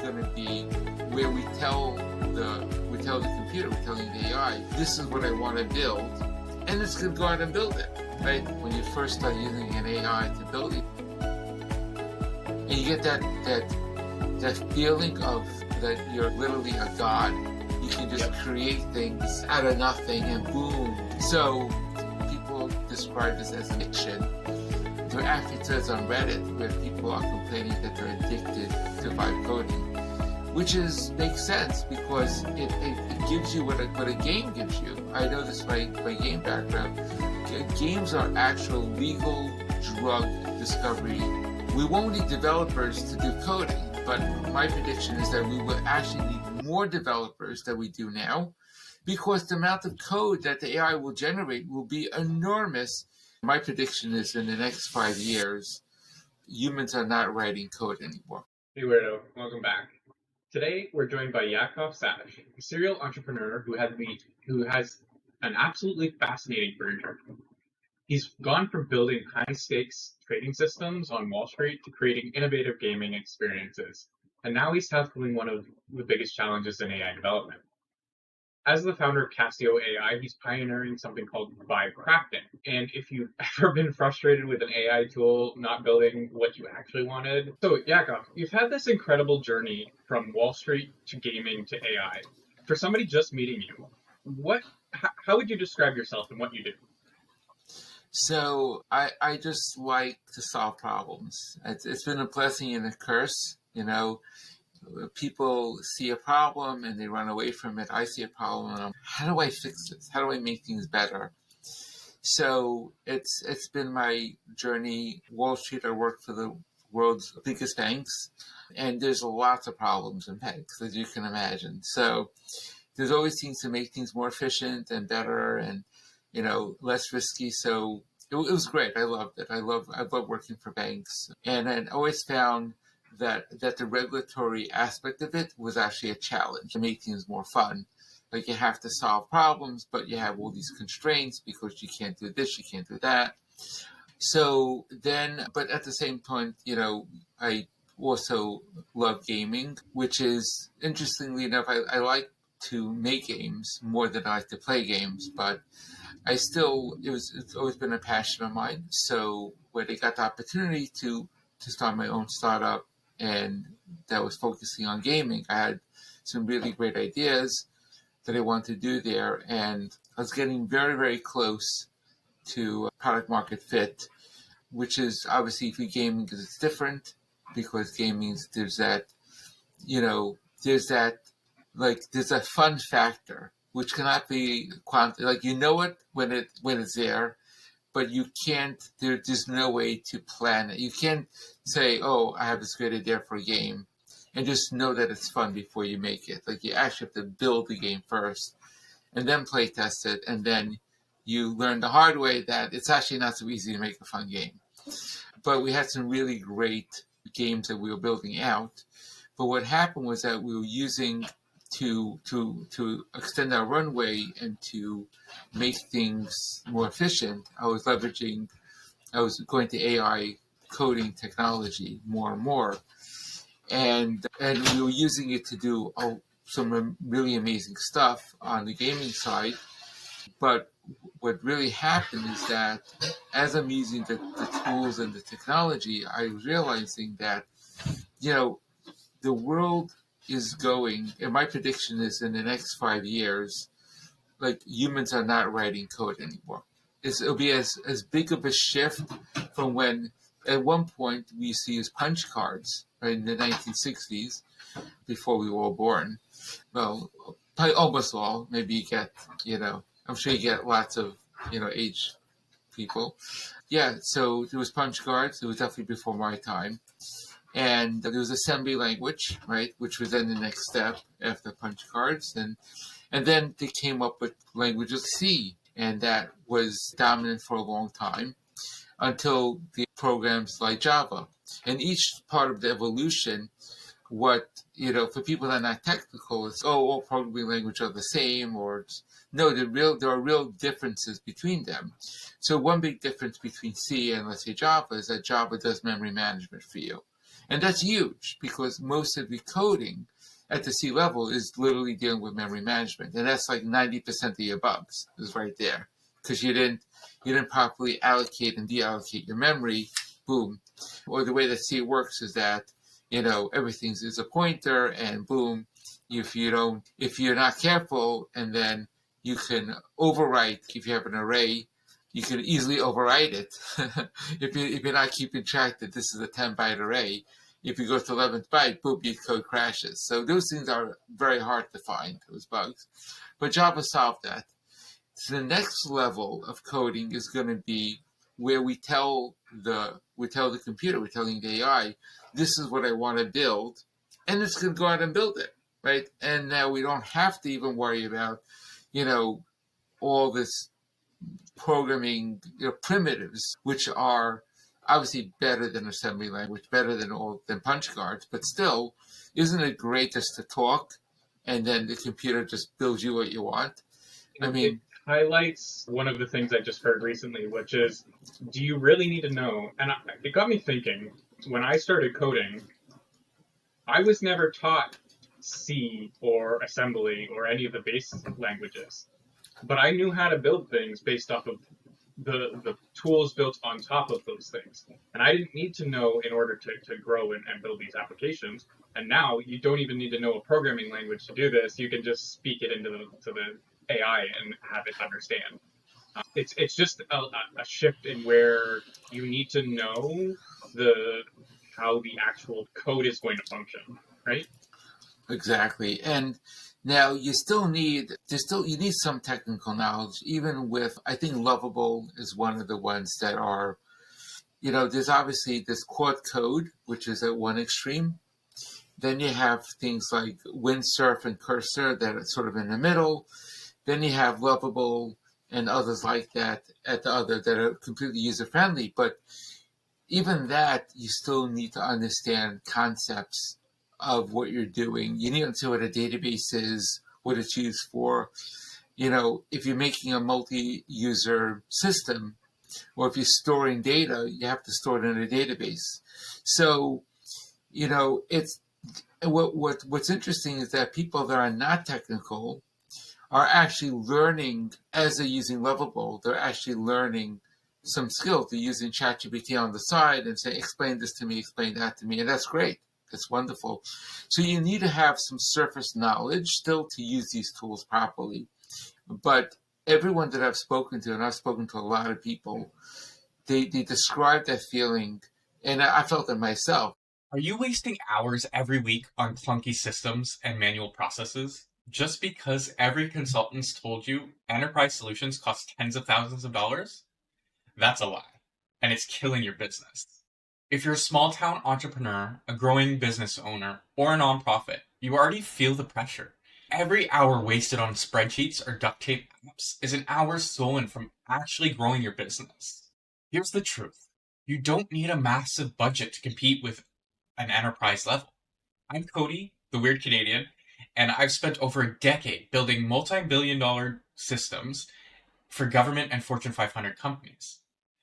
going to be where we tell the computer, we tell the AI, this is what I want to build, and it's going to go out and build it, right? When you first start using an AI to build it, and you get that feeling of that you're literally a god. You can just create things out of nothing and boom. So people describe this as addiction. There are actually threads on Reddit where people are complaining that they're addicted to vibe coding, which makes sense because it gives you what a game gives you. I know this by game background. Games are actual legal drug discovery. We won't need developers to do coding, but my prediction is that we will actually need more developers than we do now because the amount of code that the AI will generate will be enormous. My prediction is in the next 5 years, humans are not writing code anymore. Hey Weirdo, welcome back. Today we're joined by Yaakov Sash, a serial entrepreneur who has an absolutely fascinating career journey. He's gone from building high-stakes trading systems on Wall Street to creating innovative gaming experiences, and now he's tackling one of the biggest challenges in AI development. As the founder of CASSO.ai, he's pioneering something called vibe crafting. And if you've ever been frustrated with an AI tool not building what you actually wanted. So, Yaakov, you've had this incredible journey from Wall Street to gaming to AI. For somebody just meeting you, how would you describe yourself and what you do? So I just like to solve problems. It's been a blessing and a curse, you know. People see a problem and they run away from it. I see a problem and how do I fix this? How do I make things better? So it's been my journey. Wall Street, I worked for the world's biggest banks, and there's lots of problems in banks, as you can imagine. So there's always things to make things more efficient and better and, you know, less risky. So it was great. I loved it. I love working for banks. And I always found that the regulatory aspect of it was actually a challenge to make things more fun. Like you have to solve problems, but you have all these constraints because you can't do this, you can't do that. So then, but at the same point, you know, I also love gaming, which is, interestingly enough, I like to make games more than I like to play games, but it's always been a passion of mine. So when I got the opportunity to start my own startup, and that was focusing on gaming, I had some really great ideas that I wanted to do there, and I was getting very, very close to product market fit, which is obviously for gaming because it's different, because gaming, there's that fun factor, which cannot be like, you know it when it's there, but you can't, there's no way to plan it. You can't say, oh, I have this great idea for a game, and just know that it's fun before you make it. Like, you actually have to build the game first, and then play test it, and then you learn the hard way that it's actually not so easy to make a fun game. But we had some really great games that we were building out. But what happened was that we were using to extend our runway and to make things more efficient. I was going to AI coding technology more and more, and we were using it to do some really amazing stuff on the gaming side. But what really happened is that as I'm using the tools and the technology, I was realizing that, you know, the world is going, and my prediction is in the next 5 years, like, humans are not writing code anymore. It'll be as big of a shift from when, at one point, we used to use punch cards, right, in the 1960s, before we were all born. Well, probably almost all. Maybe you get, you know, I'm sure you get lots of, you know, age people. Yeah, so there was punch cards. It was definitely before my time. And there was assembly language, right, which was then the next step after punch cards. And then they came up with language of C, and that was dominant for a long time until the programs like Java. And each part of the evolution, for people that are not technical, it's, all programming languages are the same, or no, there are real differences between them. So one big difference between C and, let's say, Java is that Java does memory management for you. And that's huge because most of the coding at the C level is literally dealing with memory management. And that's like 90% of your bugs is right there because you didn't properly allocate and deallocate your memory. Boom. Or the way that C works is that, everything is a pointer and boom, if you're not careful, and then you can overwrite. If you have an array, you can easily overwrite it. if you're not keeping track that this is a 10-byte array, if you go to 11th byte, boom, your code crashes. So those things are very hard to find, those bugs. But Java solved that. So the next level of coding is going to be where we tell the computer, we're telling the AI, this is what I want to build, and it's going to go out and build it, right? And now we don't have to even worry about, all this programming, primitives, which are obviously better than assembly language, better than punch cards, but still, isn't it great just to talk, and then the computer just builds you what you want? I mean, it highlights one of the things I just heard recently, which is, do you really need to know? And it got me thinking, when I started coding, I was never taught C or assembly or any of the base languages, but I knew how to build things based off of the tools built on top of those things. And I didn't need to know in order to grow and build these applications. And now you don't even need to know a programming language to do this. You can just speak it into the AI and have it understand. It's just a shift in where you need to know how the actual code is going to function, right? Exactly. And now you need some technical knowledge, even with, I think Lovable is one of the ones that are, there's obviously this Claude Code, which is at one extreme. Then you have things like Windsurf and Cursor that are sort of in the middle. Then you have Lovable and others like that at the other that are completely user-friendly. But even that, you still need to understand concepts of what you're doing. You need to understand what a database is, what it's used for. If you're making a multi-user system, or if you're storing data, you have to store it in a database. So, it's what's interesting is that people that are not technical are actually learning as they're using Lovable. They're actually learning some skills. They're using ChatGPT on the side and saying, explain this to me, explain that to me. And that's great. That's wonderful. So you need to have some surface knowledge still to use these tools properly. But everyone that I've spoken to, and I've spoken to a lot of people, they describe that feeling, and I felt it myself. Are you wasting hours every week on clunky systems and manual processes just because every consultant's told you enterprise solutions cost tens of thousands of dollars? That's a lie, and it's killing your business. If you're a small town entrepreneur, a growing business owner, or a nonprofit, you already feel the pressure. Every hour wasted on spreadsheets or duct tape apps is an hour stolen from actually growing your business. Here's the truth. You don't need a massive budget to compete with an enterprise level. I'm Cody, the Weird Canadian, and I've spent over a decade building multi-billion-dollar systems for government and Fortune 500 companies.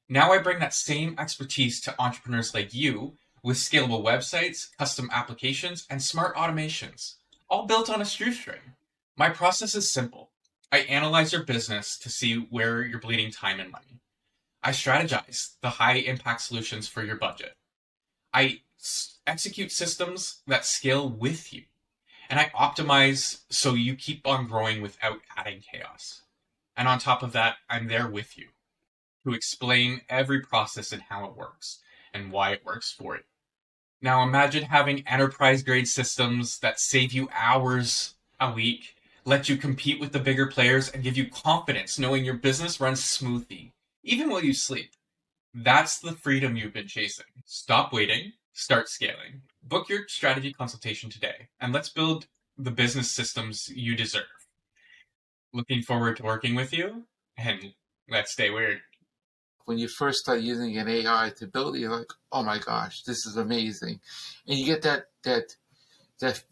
Now I bring that same expertise to entrepreneurs like you with scalable websites, custom applications, and smart automations, all built on a shoestring. My process is simple. I analyze your business to see where you're bleeding time and money. I strategize the high-impact solutions for your budget. I execute systems that scale with you. And I optimize so you keep on growing without adding chaos. And on top of that, I'm there with you to explain every process and how it works and why it works for you. Now imagine having enterprise-grade systems that save you hours a week, let you compete with the bigger players, and give you confidence knowing your business runs smoothly, even while you sleep. That's the freedom you've been chasing. Stop waiting, start scaling. Book your strategy consultation today, and let's build the business systems you deserve. Looking forward to working with you, and let's stay weird. When you first start using an AI to build it, you're like, oh my gosh, this is amazing. And you get that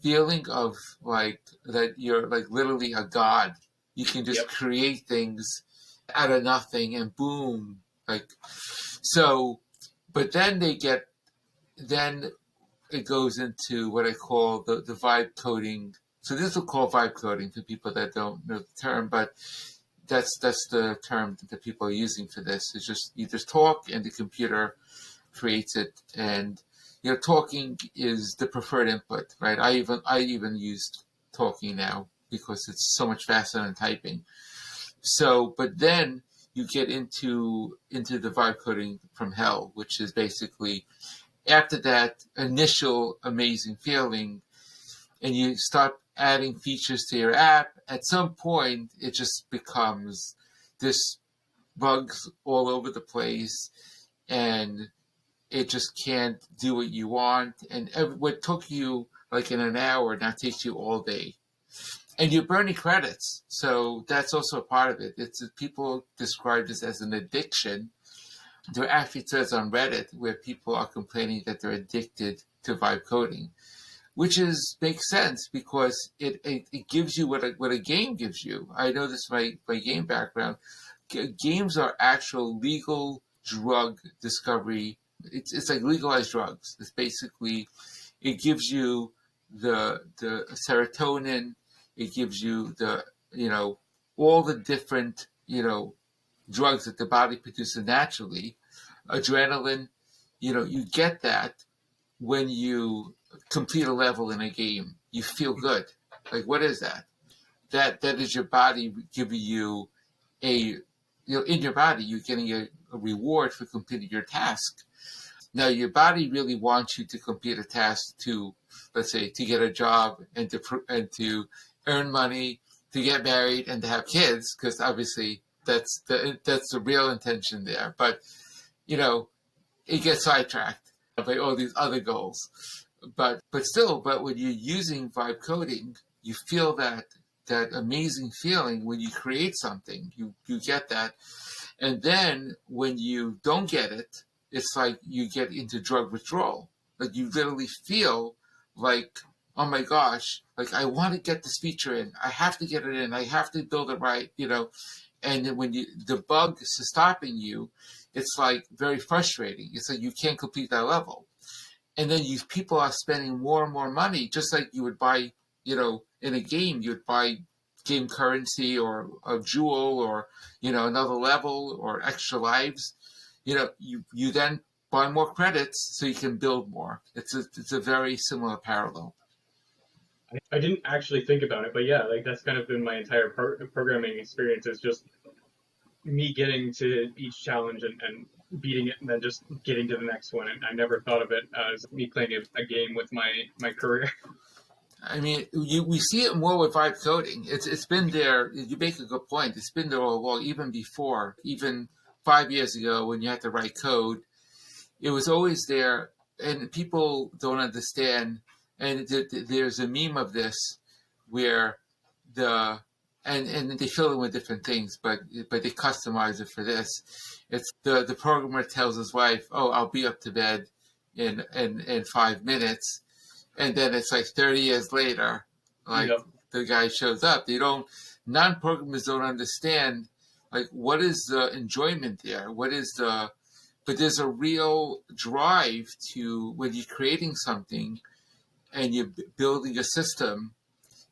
feeling of like that you're like literally a god. You can just create things out of nothing and boom. Like so, but then it goes into what I call the vibe coding. So this will call vibe coding for people that don't know the term, but that's the term that people are using for this. It's just you just talk and the computer creates it, and talking is the preferred input, right? I even use talking now because it's so much faster than typing. So, but then you get into the vibe coding from hell, which is basically after that initial amazing feeling, and you start adding features to your app, at some point it just becomes this bugs all over the place, and it just can't do what you want. And what took you like in an hour now takes you all day. And you're burning credits. So that's also a part of it. People describe this as an addiction. There are actually threads on Reddit where people are complaining that they're addicted to vibe coding, which makes sense because it gives you what a game gives you. I know this by game background. Games are actual legal drug discovery. It's like legalized drugs. It's basically, it gives you the serotonin. It gives you all the different drugs that the body produces naturally. Adrenaline, you get that when you complete a level in a game. You feel good. Like, what is that? That is your body giving you in your body, you're getting a reward for completing your task. Now, your body really wants you to complete a task to, let's say, to get a job and to earn money, to get married and to have kids, because obviously that's the real intention there. But it gets sidetracked by all these other goals. But when you're using vibe coding, you feel that amazing feeling when you create something. You get that, and then when you don't get it, it's like you get into drug withdrawal. Like you literally feel like, oh my gosh, like I want to get this feature in. I have to get it in. I have to build it right, And then when the bug is stopping you, it's like very frustrating. It's like you can't complete that level. And then people are spending more and more money, just like you would buy, in a game, you would buy game currency or a jewel or, another level or extra lives. You then buy more credits so you can build more. It's a very similar parallel. I didn't actually think about it, but yeah, like that's kind of been my entire programming experience, is just me getting to each challenge and beating it, and then just getting to the next one. And I never thought of it as me playing a game with my career. I mean, we see it more with vibe coding. It's been there. You make a good point. It's been there all along, even before, even 5 years ago when you had to write code. It was always there, and people don't understand. And there's a meme of this where and they fill in with different things, but they customize it for this. It's the programmer tells his wife, "Oh, I'll be up to bed in 5 minutes," and then it's like 30 years later, like the guy shows up. Non-programmers don't understand, like, what is the enjoyment there? But there's a real drive to, when you're creating something and you're building a system,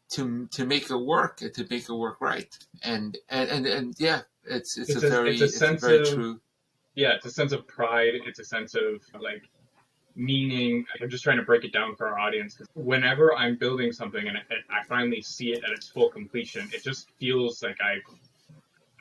to make it work and to make it work right. And yeah, it's a very true. Yeah, it's a sense of pride. It's a sense of like meaning. I'm just trying to break it down for our audience, because whenever I'm building something and I finally see it at its full completion, it just feels like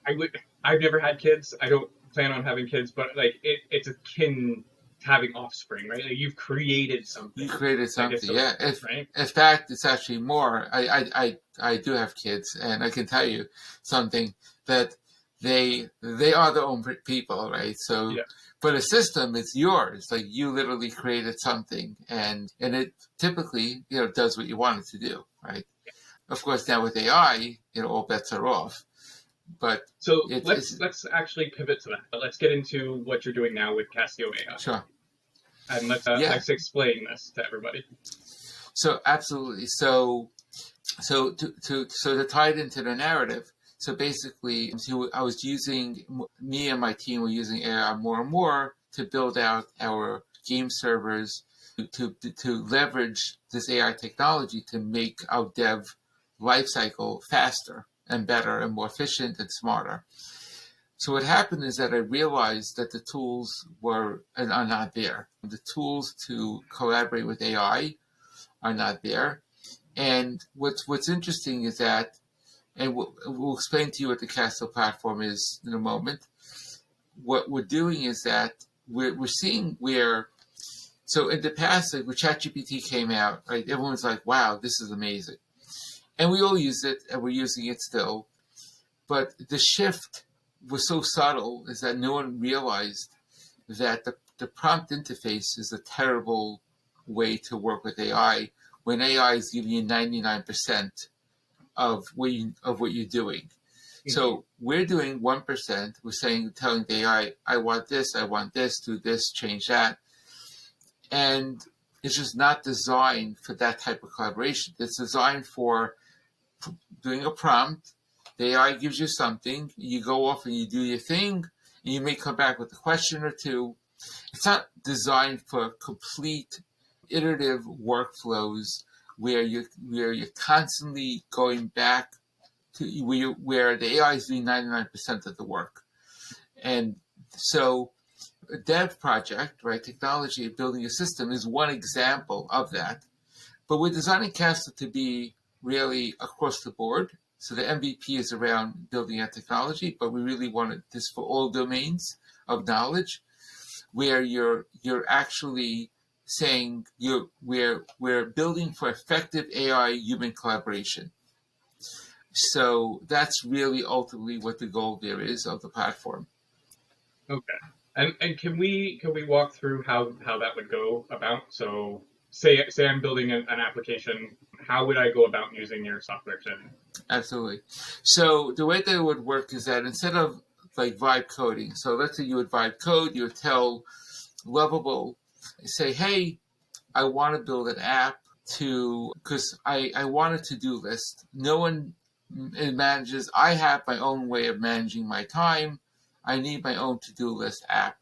I've never had kids. I don't plan on having kids, but like it's akin to having offspring, right? Like you've created something. You created something, like yeah. Right? In fact, it's actually more. I do have kids, and I can tell you something, that they are their own people, right? So, yeah. But a system, it's yours. Like you literally created something, and it typically does what you want it to do, right? Yeah. Of course, now with AI, all bets are off. But so let's actually pivot to that. Let's get into what you're doing now with CASSO.ai. Sure. And let's explain this to everybody. So absolutely. So to tie it into the narrative. So basically, I was me and my team were using AI more and more to build out our game servers to leverage this AI technology to make our dev lifecycle faster and better and more efficient and smarter. So what happened is that I realized that the tools are not there. The tools to collaborate with AI are not there. And what's interesting is that, and we'll explain to you what the CASSO platform is in a moment. What we're doing is that we're seeing where, so in the past, like when ChatGPT came out, right, everyone's like, wow, this is amazing. And we all use it, and we're using it still. But the shift was so subtle is that no one realized that the prompt interface is a terrible way to work with AI when AI is giving you 99% of what you're doing. Mm-hmm. So we're doing 1%. We're telling the AI, I want this, do this, change that. And it's just not designed for that type of collaboration. It's designed for doing a prompt. The AI gives you something, you go off and you do your thing, and you may come back with a question or two. It's not designed for complete iterative workflows where you're constantly going back to where the AI is doing 99% of the work. And so a dev project, right, technology, building a system is one example of that. But we're designing CASSO to be really across the board. So the MVP is around building out technology, but we really want this for all domains of knowledge, where you're actually saying we're building for effective AI-human collaboration. So that's really ultimately what the goal there is of the platform. Okay, and can we walk through how that would go about? So say I'm building an application. How would I go about using your software to? Absolutely. So the way that it would work is that instead of like vibe coding, so let's say you would vibe code, you would tell Lovable, say, hey, I want to build an app because I want a to-do list. No one manages, I have my own way of managing my time. I need my own to-do list app.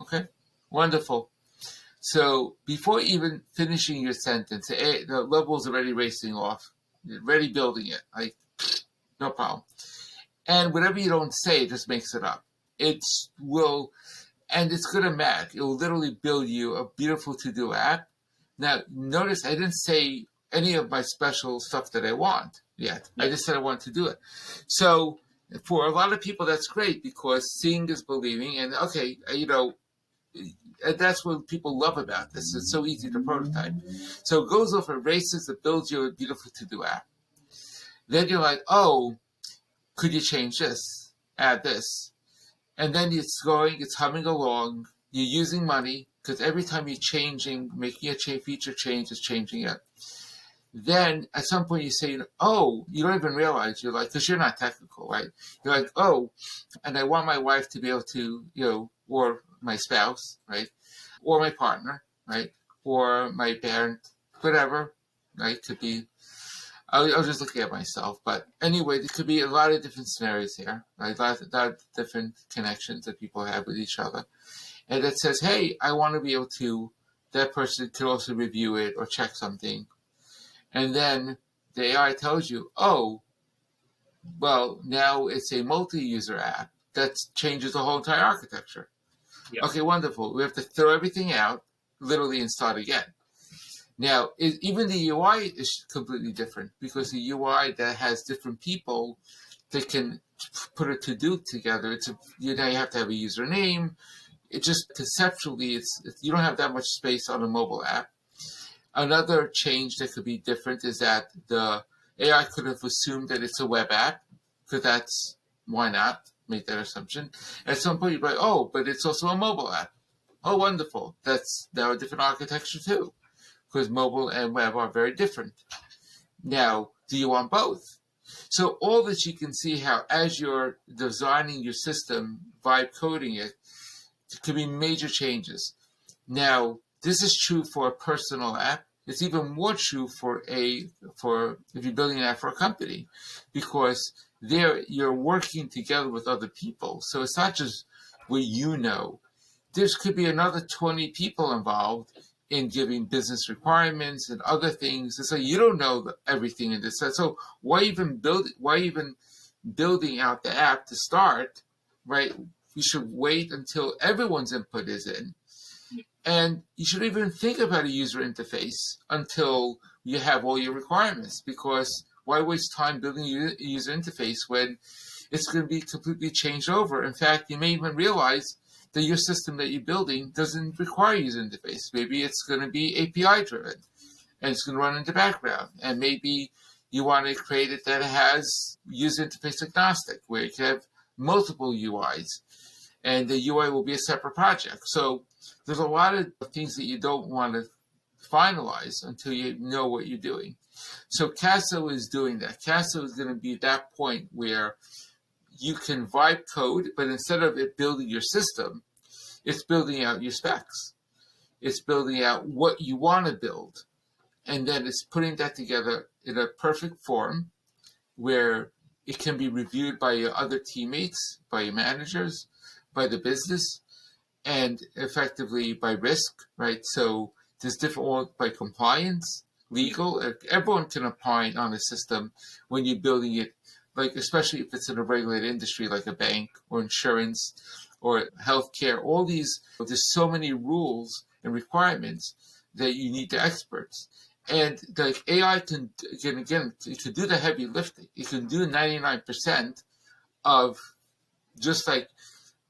Okay, wonderful. So before even finishing your sentence, the Lovable's already racing off, already building it. Like, no problem. And whatever you don't say, it just makes it up. And it's good and bad. It will literally build you a beautiful to-do app. Now, notice I didn't say any of my special stuff that I want yet. I just said I want to do it. So for a lot of people, that's great because seeing is believing. And okay, and that's what people love about this. It's so easy to prototype. So it goes off and races, it builds you a beautiful to-do app. Then you're like, oh, could you change this? Add this. And then it's humming along. You're using money because every time you're making a feature change, it's changing it. Then at some point you say, oh, you don't even realize, you're like, because you're not technical, right? You're like, oh, and I want my wife to be able to, or my spouse, right? Or my partner, right? Or my parent, whatever, right? Could be, I was just looking at myself. But anyway, there could be a lot of different scenarios here, right? A lot of different connections that people have with each other. And it says, hey, I want to be able to, that person could also review it or check something. And then the AI tells you, oh, well, now it's a multi-user app. That changes the whole entire architecture. Yep. Okay, wonderful. We have to throw everything out, literally, and start again. Now, even the UI is completely different because the UI that has different people that can put a to-do together. You have to have a username. It just conceptually, you don't have that much space on a mobile app. Another change that could be different is that the AI could have assumed that it's a web app, because why not make that assumption? At some point, you'd be like, oh, but it's also a mobile app. Oh, wonderful. That's now a different architecture too, because mobile and web are very different. Now, do you want both? So all this you can see how as you're designing your system, vibe coding it, could be major changes. Now, this is true for a personal app. It's even more true for if you're building an app for a company, because there you're working together with other people. So it's not just what you know. There could be another 20 people involved in giving business requirements and other things. And so you don't know everything in this. So why even building out the app to start, right? You should wait until everyone's input is in. And you should even think about a user interface until you have all your requirements, because why waste time building a user interface when it's going to be completely changed over? In fact, you may even realize that your system that you're building doesn't require user interface. Maybe it's going to be API driven and it's going to run in the background. And maybe you want to create it that has user interface agnostic, where you can have multiple UIs and the UI will be a separate project. So there's a lot of things that you don't want to finalize until you know what you're doing. So CASSO is doing that. CASSO is going to be that point where you can vibe code, but instead of it building your system, it's building out your specs. It's building out what you want to build. And then it's putting that together in a perfect form where it can be reviewed by your other teammates, by your managers, by the business, and effectively by risk, right? So there's different, by compliance, legal, everyone can apply on a system when you're building it, like especially if it's in a regulated industry like a bank or insurance or healthcare. All these, there's so many rules and requirements that you need the experts. And the AI can again, it can do the heavy lifting. It can do 99% of just like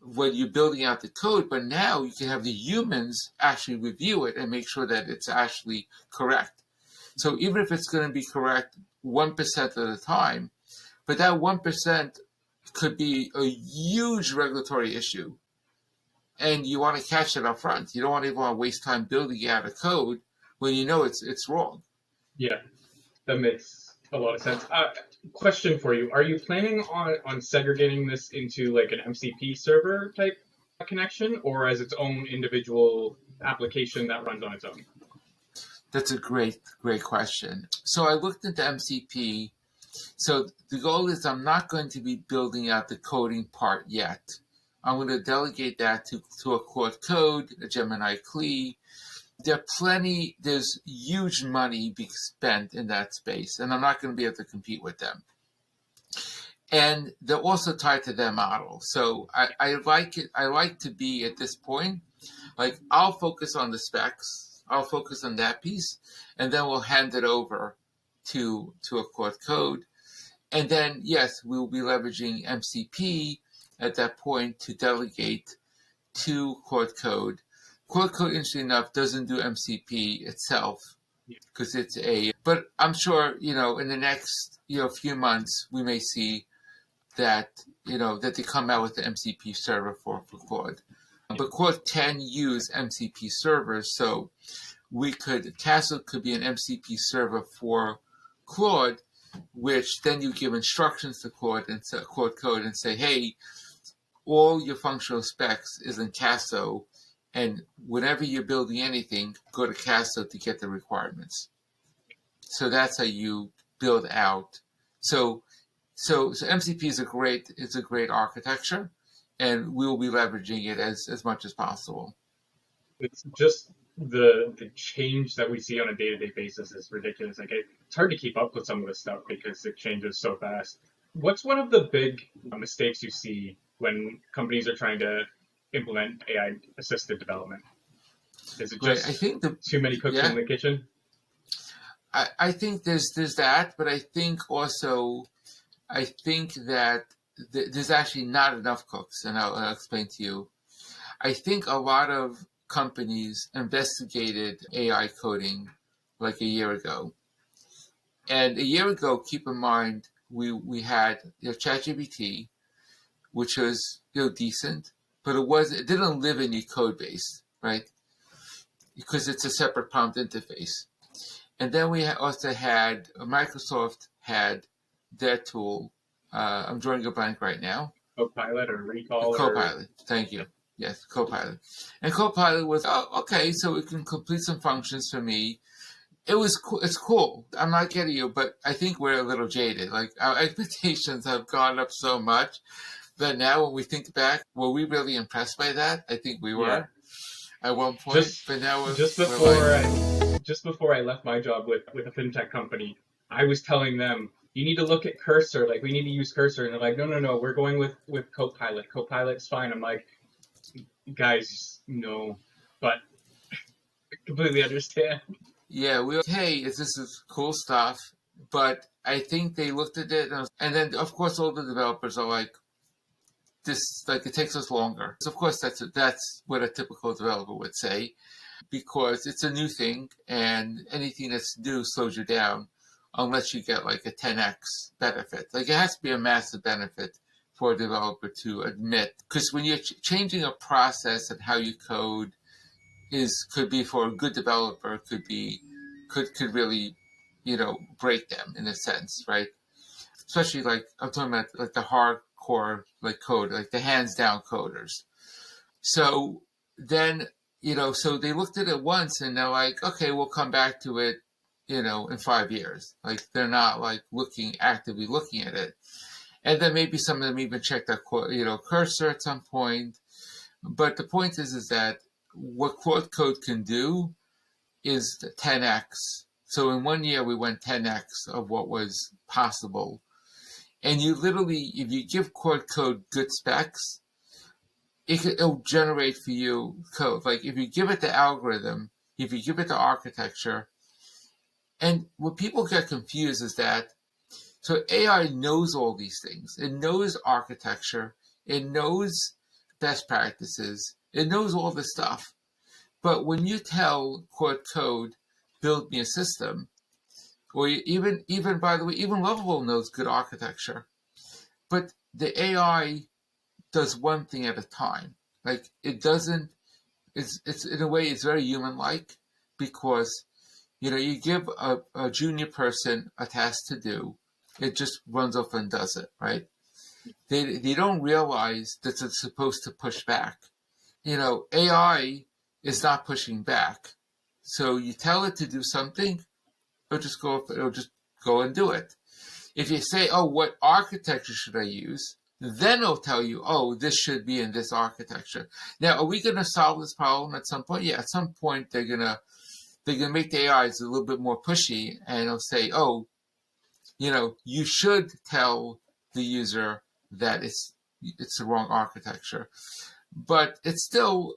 when you're building out the code, but now you can have the humans actually review it and make sure that it's actually correct. So even if it's going to be correct 1% of the time, but that 1% could be a huge regulatory issue, and you want to catch it up front. You don't want to waste time building out a code when you know it's wrong. Yeah, that makes a lot of sense. Question for you: are you planning on segregating this into like an MCP server type connection, or as its own individual application that runs on its own? That's a great question. So I looked into MCP. So the goal is I'm not going to be building out the coding part yet. I'm going to delegate that to a Claude Code, a Gemini CLI. There's huge money being spent in that space, and I'm not going to be able to compete with them. And they're also tied to their model. So I like it. I like to be at this point, like I'll focus on the specs, I'll focus on that piece, and then we'll hand it over to a Claude Code. And then, yes, we'll be leveraging MCP at that point to delegate to Claude Code. Claude Code, interestingly enough, doesn't do MCP itself because it's but I'm sure, in the next, few months, we may see that, that they come out with the MCP server for Claude. But Claude can use MCP servers, so CASSO could be an MCP server for Claude, which then you give instructions to Claude Code and say, hey, all your functional specs is in CASSO, and whenever you're building anything, go to CASSO to get the requirements. So that's how you build out. So MCP is a great architecture, and we will be leveraging it as much as possible. It's just the change that we see on a day-to-day basis is ridiculous. Like it's hard to keep up with some of this stuff because it changes so fast. What's one of the big mistakes you see when companies are trying to implement AI-assisted development? Is it just too many cooks in the kitchen? I think there's that, but I think that there's actually not enough cooks, and I'll explain to you. I think a lot of companies investigated AI coding like a year ago. And a year ago, keep in mind, we had ChatGPT, which was decent, but it didn't live in your code base, right? Because it's a separate prompt interface. And then we also had Microsoft had their tool. I'm drawing a blank right now. Copilot or Recall. Copilot. Thank you. Yes, Copilot. And Copilot was, okay, so it can complete some functions for me. It was cool. It's cool. I'm not getting you, but I think we're a little jaded. Like our expectations have gone up so much that now when we think back, were we really impressed by that? I think we were. at one point, but now just before I left my job with a fintech company, I was telling them, you need to look at Cursor, like we need to use Cursor, and they're like, no, we're going with Copilot. Copilot's fine. I'm like, guys, no, but I completely understand. Yeah, hey, this is cool stuff, but I think they looked at it, and then of course all the developers are like, this, like, it takes us longer. So of course that's what a typical developer would say, because it's a new thing, and anything that's new slows you down, unless you get like a 10x benefit. Like, it has to be a massive benefit for a developer to admit, because when you're changing a process and how you code could be, for a good developer, could really, break them in a sense, right? Especially, like, I'm talking about like the hardcore, like, code, like the hands down coders. So then, so they looked at it once and they're like, okay, we'll come back to it, in 5 years. Like, they're not like actively looking at it. And then maybe some of them even checked that, Cursor at some point. But the point is that what Claude Code can do is 10x. So in 1 year, we went 10x of what was possible. And you literally, if you give Claude Code good specs, it'll generate for you code. Like, if you give it the algorithm, if you give it the architecture, and what people get confused is that, so AI knows all these things. It knows architecture. It knows best practices. It knows all this stuff. But when you tell Claude Code, build me a system, or even by the way, even Lovable knows good architecture, but the AI does one thing at a time. Like, it doesn't. It's in a way, it's very human-like, because you give a junior person a task to do, it just runs off and does it, right? They don't realize that it's supposed to push back. AI is not pushing back. So you tell it to do something, it'll just go and do it. If you say, oh, what architecture should I use? Then it'll tell you, oh, this should be in this architecture. Now, are we going to solve this problem at some point? Yeah, at some point they're gonna make the AIs a little bit more pushy, and it'll say, oh, you should tell the user that it's the wrong architecture. But it still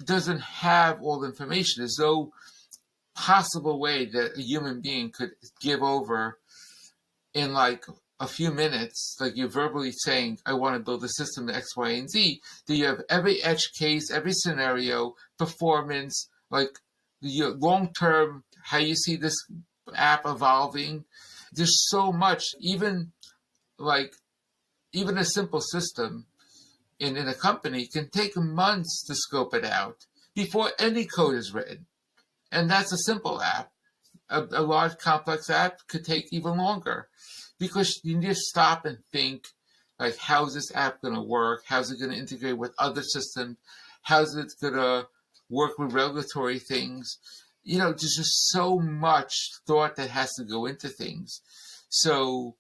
doesn't have all the information. There's no possible way that a human being could give over in like a few minutes, like you're verbally saying, I want to build a system X, Y, and Z. Do you have every edge case, every scenario, performance, like your long-term, how you see this app evolving? There's so much, even a simple system in a company can take months to scope it out before any code is written. And that's a simple app. A large complex app could take even longer, because you need to stop and think, like, how's this app going to work? How's it going to integrate with other systems? How's it going to work with regulatory things? There's just so much thought that has to go into things. So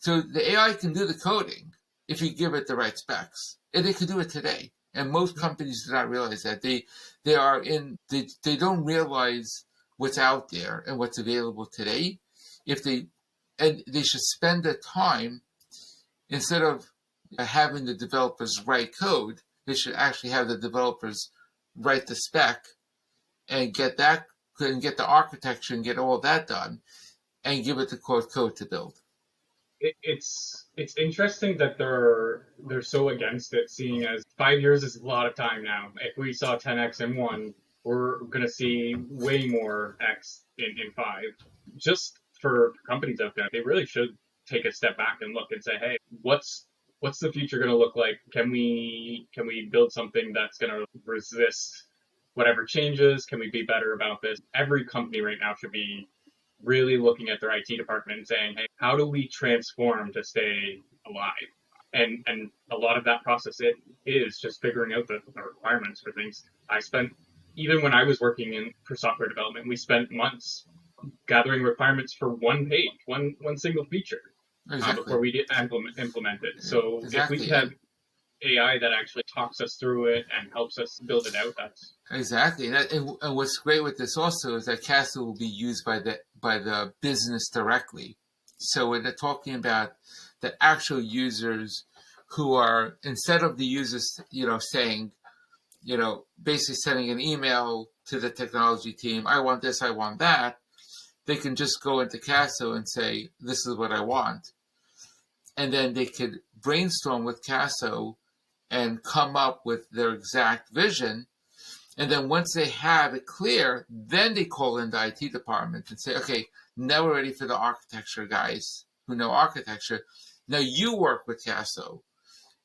the AI can do the coding if you give it the right specs, and it can do it today. And most companies do not realize that. They don't realize what's out there and what's available today. And they should spend the time, instead of having the developers write code, they should actually have the developers write the spec and get the architecture and get all that done, and give it to Claude Code to build. It's interesting that they're so against it, seeing as 5 years is a lot of time now. If we saw 10x in 1, we're going to see way more x in 5. Just for companies out there, they really should take a step back and look and say, hey, what's the future going to look like? Can we build something that's going to resist whatever changes? Can we be better about this? Every company right now should be really looking at their IT department and saying, hey, how do we transform to stay alive? And a lot of that process is just figuring out the requirements for things. Even when I was working for software development, we spent months gathering requirements for one page, one single feature, Exactly. before we did implement it. So exactly. AI that actually talks us through it and helps us build it out. That's Exactly, and what's great with this also is that CASSO will be used by the business directly. So when they're talking about the actual users who are, instead of the users, saying, basically sending an email to the technology team, I want this, I want that, they can just go into CASSO and say, this is what I want. And then they could brainstorm with CASSO and come up with their exact vision. And then once they have it clear, then they call in the IT department and say, okay, now we're ready for the architecture guys who know architecture. Now you work with CASSO.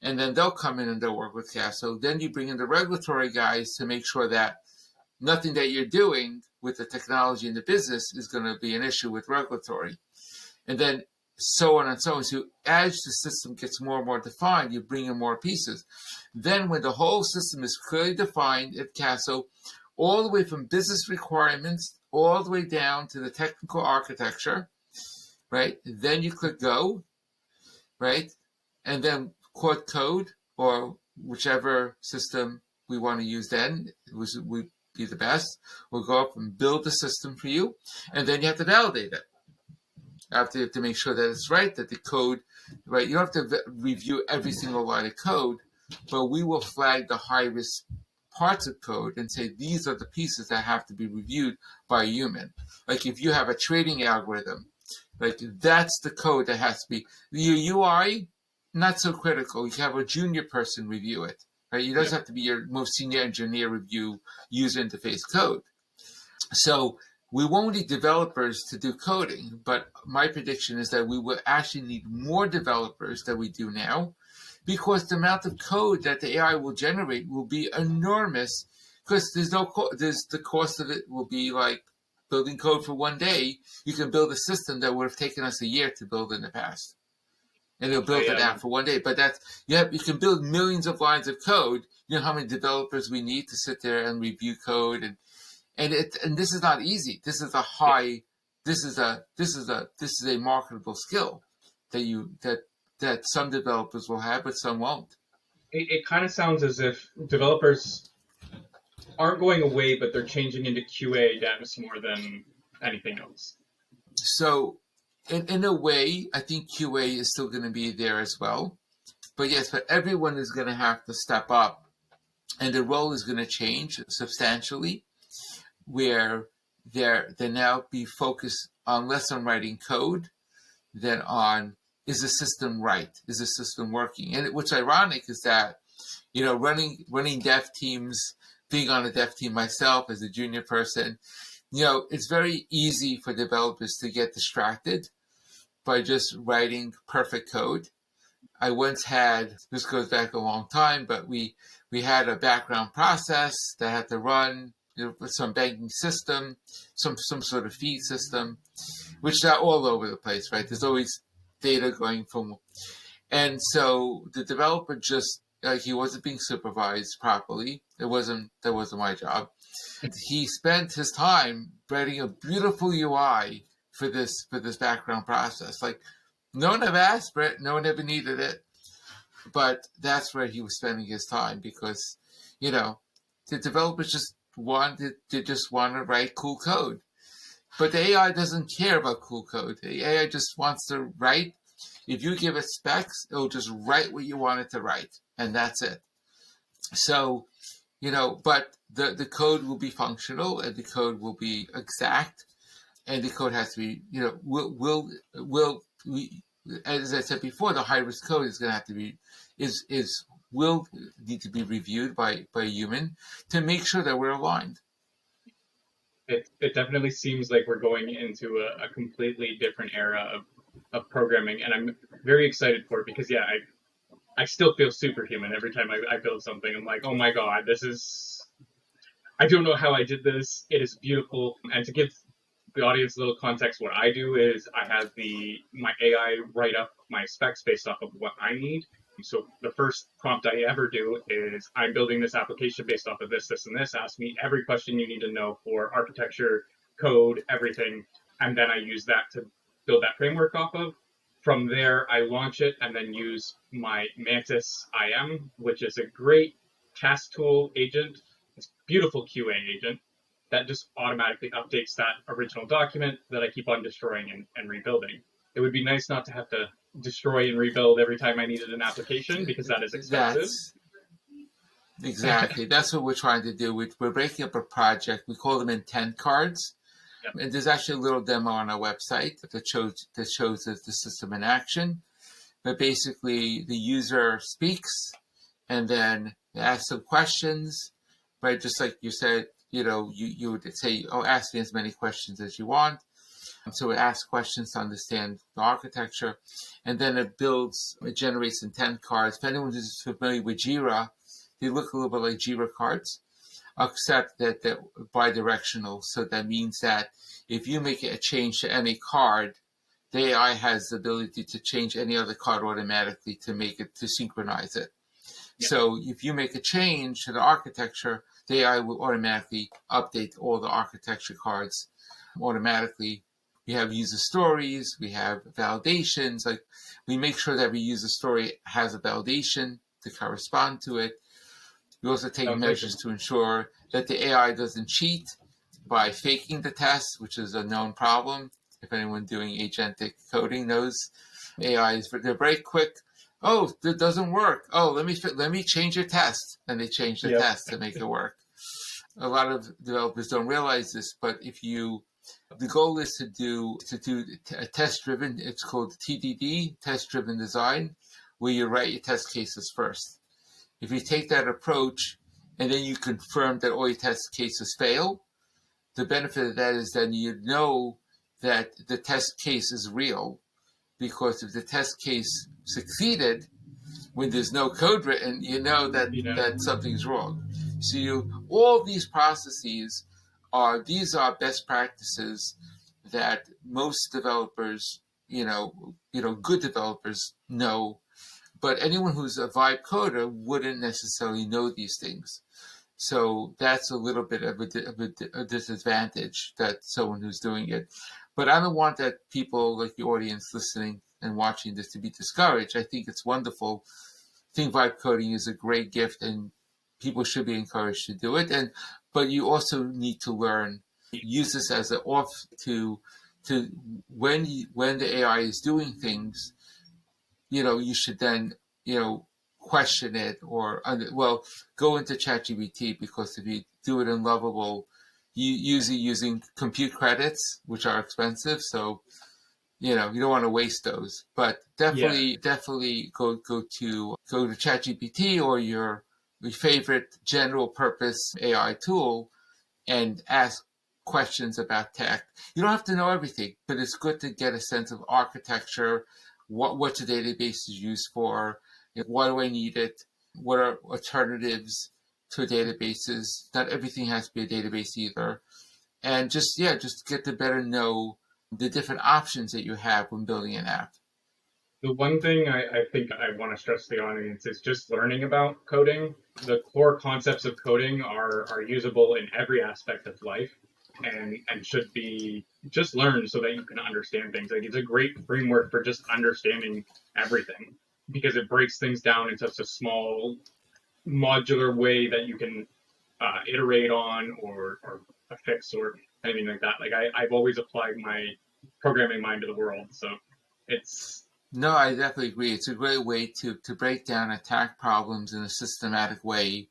And then they'll come in and they'll work with CASSO. Then you bring in the regulatory guys to make sure that nothing that you're doing with the technology in the business is going to be an issue with regulatory. And then so on and so on. So as the system gets more and more defined, you bring in more pieces. Then when the whole system is clearly defined at CASSO, all the way from business requirements, all the way down to the technical architecture, right? Then you click go, right? And then Claude Code, or whichever system we want to use then, would be the best, will go up and build the system for you. And then you have to validate it. You have to make sure that it's right, that the code, right? You don't have to review every single line of code, but we will flag the high-risk parts of code and say these are the pieces that have to be reviewed by a human. Like if you have a trading algorithm, like that's the code that has to be. Your UI, not so critical. You can have a junior person review it, right? It doesn't have to be your most senior engineer review user interface code. So we won't need developers to do coding, but my prediction is that we will actually need more developers than we do now, because the amount of code that the AI will generate will be enormous, because the cost of it will be like building code for one day. You can build a system that would have taken us a year to build in the past. And they'll build it out for one day. But you can build millions of lines of code. You know how many developers we need to sit there and review code, and this is not easy. This is a marketable skill that some developers will have, but some won't. it kind of sounds as if developers aren't going away, but they're changing into QA devs more than anything else. So in a way, I think QA is still going to be there as well. But yes, but everyone is going to have to step up, and the role is going to change substantially, where they now be focused on less on writing code than on, is the system right? Is the system working? And what's ironic is that, running dev teams, being on a dev team myself as a junior person, it's very easy for developers to get distracted by just writing perfect code. I once had, this goes back a long time, but we had a background process that had to run, with some banking system, some sort of feed system, which are all over the place, right? There's always data going from, and so the developer just, he wasn't being supervised properly. That wasn't my job. He spent his time writing a beautiful UI for this background process. Like, no one ever asked for it, no one ever needed it, but that's where he was spending his time, because, the developers just want to write cool code. But the AI doesn't care about cool code. The AI just wants to write. If you give it specs, it'll just write what you want it to write, and that's it. So, but the code will be functional, and the code will be exact, and the code has to be, as I said before, the high risk code is going to have to be, will need to be reviewed by a human to make sure that we're aligned. It definitely seems like we're going into a completely different era of programming, and I'm very excited for it, because I still feel superhuman every time I build something. I'm like, oh my god, I don't know how I did this. It is beautiful. And to give the audience a little context, what I do is I have my AI write up my specs based off of what I need. So the first prompt I ever do is, I'm building this application based off of this, this, and this. Ask me every question you need to know for architecture, code, everything. And then I use that to build that framework off of. From there, I launch it and then use my Mantis IM, which is a great task tool agent. It's a beautiful QA agent that just automatically updates that original document that I keep on destroying and rebuilding. It would be nice not to have to destroy and rebuild every time I needed an application, because that is expensive. Exactly. That's what we're trying to do. We're breaking up a project. We call them intent cards. Yep. And there's actually a little demo on our website that shows the system in action. But basically, the user speaks, and then they ask some questions, right? Just like you said, you would say, oh, ask me as many questions as you want. So it asks questions to understand the architecture, and then it generates intent cards. If anyone who's familiar with Jira, they look a little bit like Jira cards, except that they're bidirectional. So that means that if you make a change to any card, the AI has the ability to change any other card automatically to synchronize it. Yeah. So if you make a change to the architecture, the AI will automatically update all the architecture cards automatically. We have user stories, we have validations. Like, we make sure that every user story has a validation to correspond to it. We also take measures to ensure that the AI doesn't cheat by faking the test, which is a known problem. If anyone doing agentic coding knows, they're very quick. Oh, that doesn't work. Oh, let me change your test, and they change the test to make it work. A lot of developers don't realize this, but the goal is to do a test-driven. It's called TDD, test-driven design, where you write your test cases first. If you take that approach and then you confirm that all your test cases fail, the benefit of that is then you know that the test case is real, because if the test case succeeded when there's no code written, you know that something's wrong. So all these processes are best practices that most developers, good developers know, but anyone who's a vibe coder wouldn't necessarily know these things. So that's a little bit of a disadvantage, that someone who's doing it. But I don't want that people like the audience listening and watching this to be discouraged. I think it's wonderful. I think vibe coding is a great gift, and people should be encouraged to do it. But you also need to learn, use this as an off to when the AI is doing things, you should then, question it, or go into ChatGPT, because if you do it in Lovable, you usually using compute credits, which are expensive. So, you don't want to waste those. But definitely go to ChatGPT or your favorite general purpose AI tool and ask questions about tech. You don't have to know everything, but it's good to get a sense of architecture. What's a database is used for? Why do I need it? What are alternatives to databases? Not everything has to be a database either. And just get to better know the different options that you have when building an app. The one thing I think I want to stress to the audience is just learning about coding. The core concepts of coding are usable in every aspect of life, and should be just learned so that you can understand things. Like, it's a great framework for just understanding everything, because it breaks things down in such a small modular way that you can iterate on or affix or anything like that. Like, I've always applied my programming mind to the world, so it's... No, I definitely agree. It's a great way to break down attack problems in a systematic way.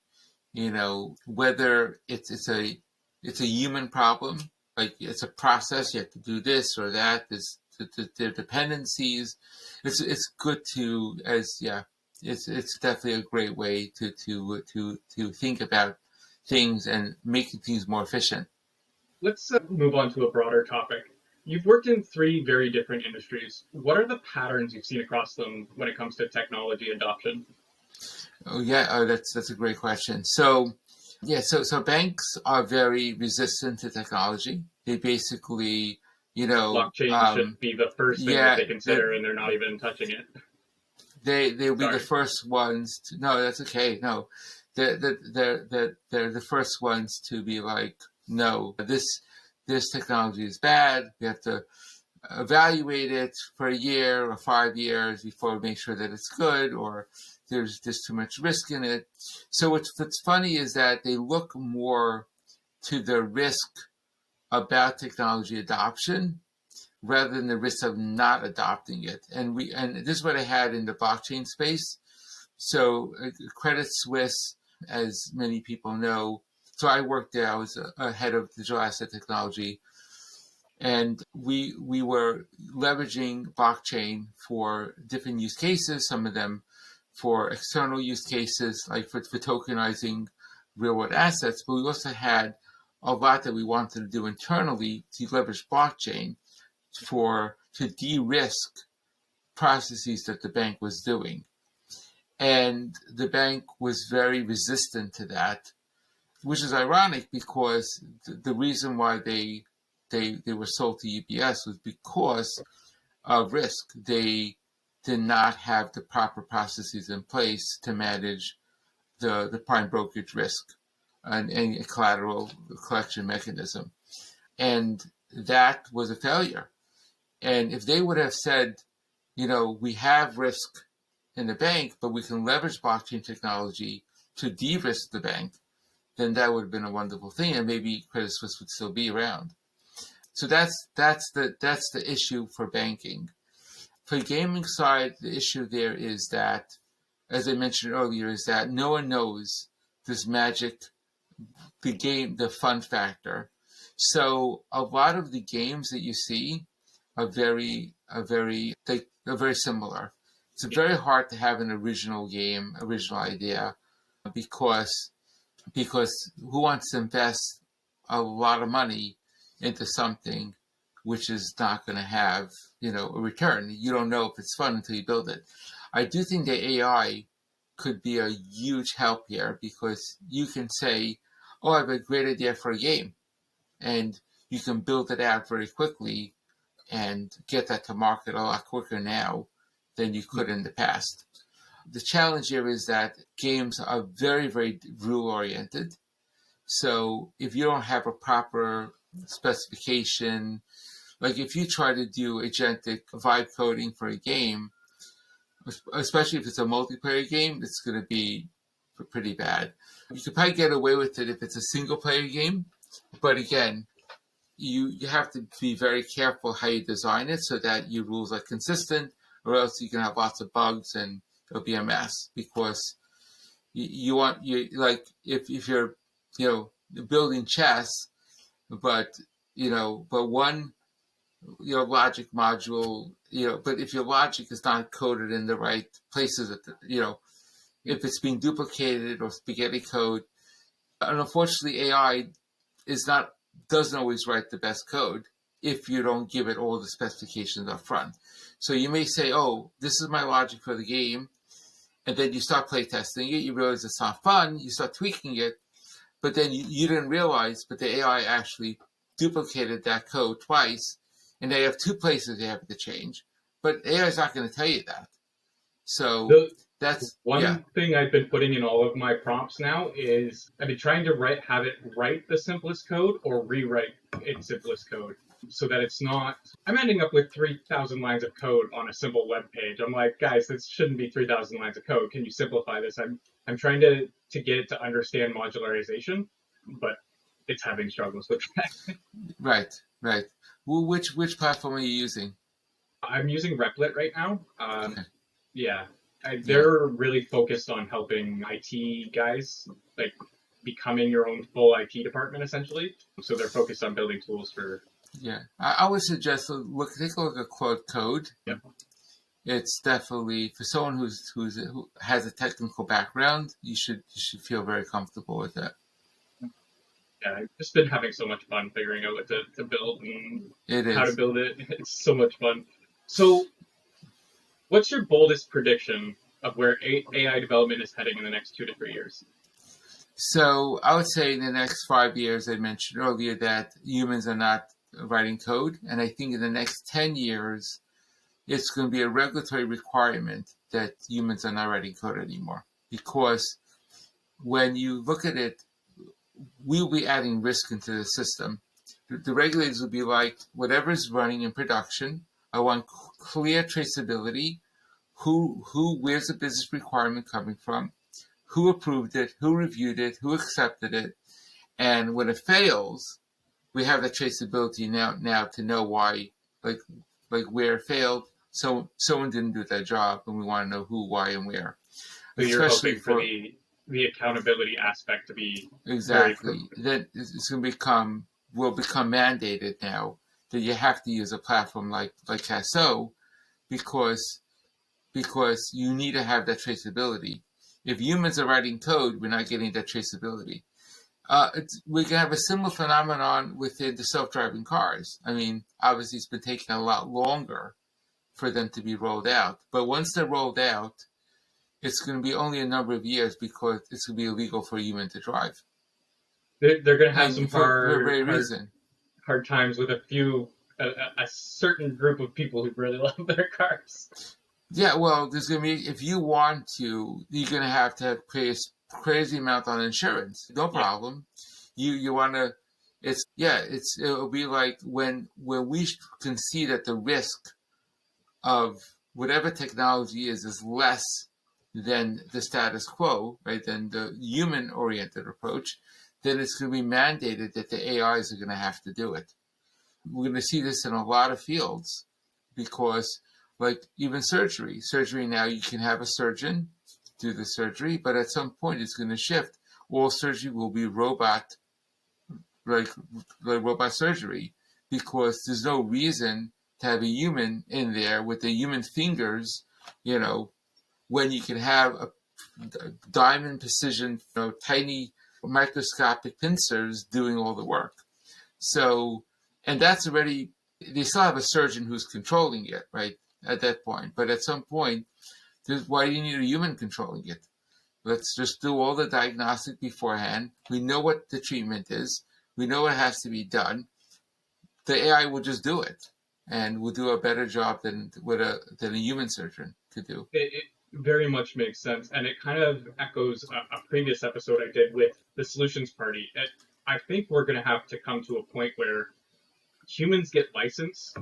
Whether it's a human problem, like it's a process, you have to do this or that. There's the dependencies. It's good to it's definitely a great way to think about things and making things more efficient. Let's move on to a broader topic. You've worked in 3 very different industries. What are the patterns you've seen across them when it comes to technology adoption? That's a great question. So banks are very resistant to technology. They basically, blockchain should be the first thing that they consider, and they're not even touching it. They'll be the first ones to. No, that's okay. No, they're the first ones to be like, no, this technology is bad. We have to evaluate it for a year or 5 years before we make sure that it's good, or there's just too much risk in it. So what's funny is that they look more to the risk about technology adoption rather than the risk of not adopting it. And this is what I had in the blockchain space. So Credit Suisse, as many people know, so I worked there. I was a head of digital asset technology, and we were leveraging blockchain for different use cases. Some of them for external use cases, like for tokenizing real world assets. But we also had a lot that we wanted to do internally to leverage blockchain to de-risk processes that the bank was doing. And the bank was very resistant to that, which is ironic because the reason why they were sold to UBS was because of risk. They did not have the proper processes in place to manage the prime brokerage risk and a collateral collection mechanism. And that was a failure. And if they would have said, we have risk in the bank, but we can leverage blockchain technology to de-risk the bank, then that would have been a wonderful thing, and maybe Credit Suisse would still be around. So that's the issue for banking. For the gaming side, the issue there is that, as I mentioned earlier, is that no one knows this magic, the fun factor. So a lot of the games that you see are very similar. It's very hard to have an original game, original idea, because who wants to invest a lot of money into something which is not going to have, a return? You don't know if it's fun until you build it. I do think that AI could be a huge help here, because you can say, oh, I have a great idea for a game, and you can build it out very quickly and get that to market a lot quicker now than you could in the past. The challenge here is that games are very, very rule-oriented. So if you don't have a proper specification, like if you try to do agentic vibe coding for a game, especially if it's a multiplayer game, it's going to be pretty bad. You could probably get away with it if it's a single-player game, but again, you have to be very careful how you design it so that your rules are consistent, or else you can have lots of bugs and it'll be a mess. Because if you're building chess, but one logic module, but if your logic is not coded in the right places, if it's being duplicated or spaghetti code, and unfortunately AI doesn't always write the best code if you don't give it all the specifications up front. So you may say, oh, this is my logic for the game, and then you start playtesting it, you realize it's not fun, you start tweaking it, but then you didn't realize, but the AI actually duplicated that code twice, and they have two places they have to change. But AI is not going to tell you that. So that's one thing I've been putting in all of my prompts now is I've been trying to have it write the simplest code or rewrite its simplest code, so that it's not. I'm ending up with 3,000 lines of code on a simple web page. I'm like, guys, this shouldn't be 3,000 lines of code. Can you simplify this? I'm trying to get it to understand modularization, but it's having struggles with that. Right. Well, which platform are you using? I'm using Replit right now. Okay. Yeah. They're really focused on helping IT guys, like becoming your own full IT department, essentially. So they're focused on building tools for. Yeah, I would suggest take a look at Claude Code. Yep. It's definitely for someone who has a technical background. You should feel very comfortable with it. Yeah, I've just been having so much fun figuring out what to build and how to build it. It's so much fun. So, what's your boldest prediction of where AI development is heading in the next 2 to 3 years? So I would say in the next 5 years, I mentioned earlier that humans are not writing code. And I think in the next 10 years, it's going to be a regulatory requirement that humans are not writing code anymore. Because when you look at it, we'll be adding risk into the system. The regulators will be like, whatever is running in production, I want clear traceability. Where's the business requirement coming from? Who approved it? Who reviewed it? Who accepted it? And when it fails, we have the traceability now to know why, like where it failed. So someone didn't do their job, and we want to know who, why, and where. So you're hoping for the accountability aspect to be exactly. Then it's going to will become mandated now that you have to use a platform like CASSO because you need to have that traceability. If humans are writing code, we're not getting that traceability. We can have a similar phenomenon within the self-driving cars. I mean, obviously it's been taking a lot longer for them to be rolled out. But once they're rolled out, it's going to be only a number of years because it's going to be illegal for a human to drive. They're going to have some hard times with a certain group of people who really love their cars. Yeah, well, there's going to be, if you want to, you're going to have crazy amount on insurance. No problem. You want to, it'll be like when we can see that the risk of whatever technology is less than the status quo, right, than the human-oriented approach, then it's going to be mandated that the AIs are going to have to do it. We're going to see this in a lot of fields because, like, even surgery now, you can have a surgeon do the surgery, but at some point it's going to shift. All surgery will be robot surgery because there's no reason to have a human in there with the human fingers, when you can have a diamond precision, tiny microscopic pincers doing all the work. So, and that's already, they still have a surgeon who's controlling it, right, at that point. But at some point, why do you need a human controlling it? Let's just do all the diagnostic beforehand. We know what the treatment is. We know what has to be done. The AI will just do it, and will do a better job than a human surgeon could do. It very much makes sense, and it kind of echoes a previous episode I did with the Solutions Party. I think we're going to have to come to a point where humans get licensed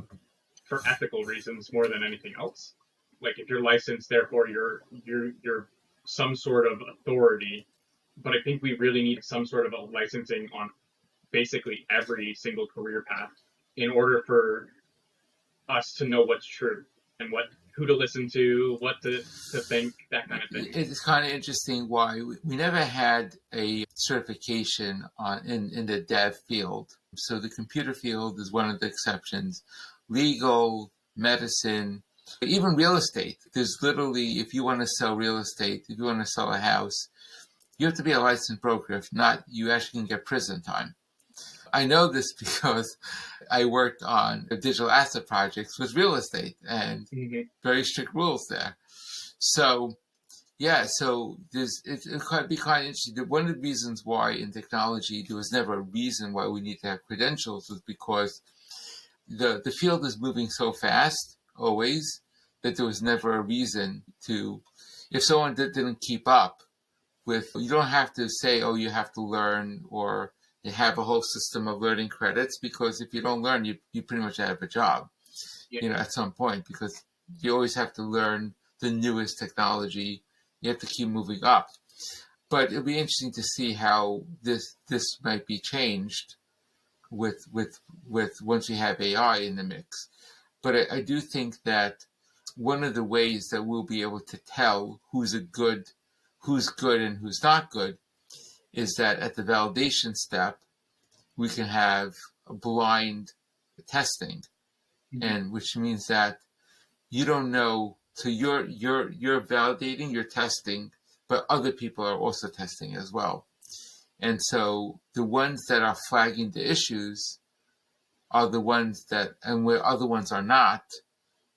for ethical reasons more than anything else. Like, if you're licensed, therefore you're some sort of authority. But I think we really need some sort of a licensing on basically every single career path in order for us to know what's true and who to listen to, what to think, that kind of thing. It's kind of interesting why we never had a certification in the dev field. So the computer field is one of the exceptions. Legal, medicine, even real estate. There's literally, if you want to sell real estate, if you want to sell a house, you have to be a licensed broker. If not, you actually can get prison time. I know this because I worked on digital asset projects with real estate and very strict rules there. So, it could be kind of interesting. One of the reasons why in technology there was never a reason why we need to have credentials was because the field is moving so fast, always, that there was never a reason to, if someone didn't keep up with, you don't have to say, oh, you have to learn, or you have a whole system of learning credits, because if you don't learn, you pretty much have a job, at some point, because you always have to learn the newest technology. You have to keep moving up. But it'll be interesting to see how this might be changed with once we have AI in the mix. But I do think that one of the ways that we'll be able to tell who's good and who's not good is that at the validation step, we can have a blind testing, and which means that you don't know. So you're validating, you're testing, but other people are also testing as well. And so the ones that are flagging the issues are the ones that, and where other ones are not,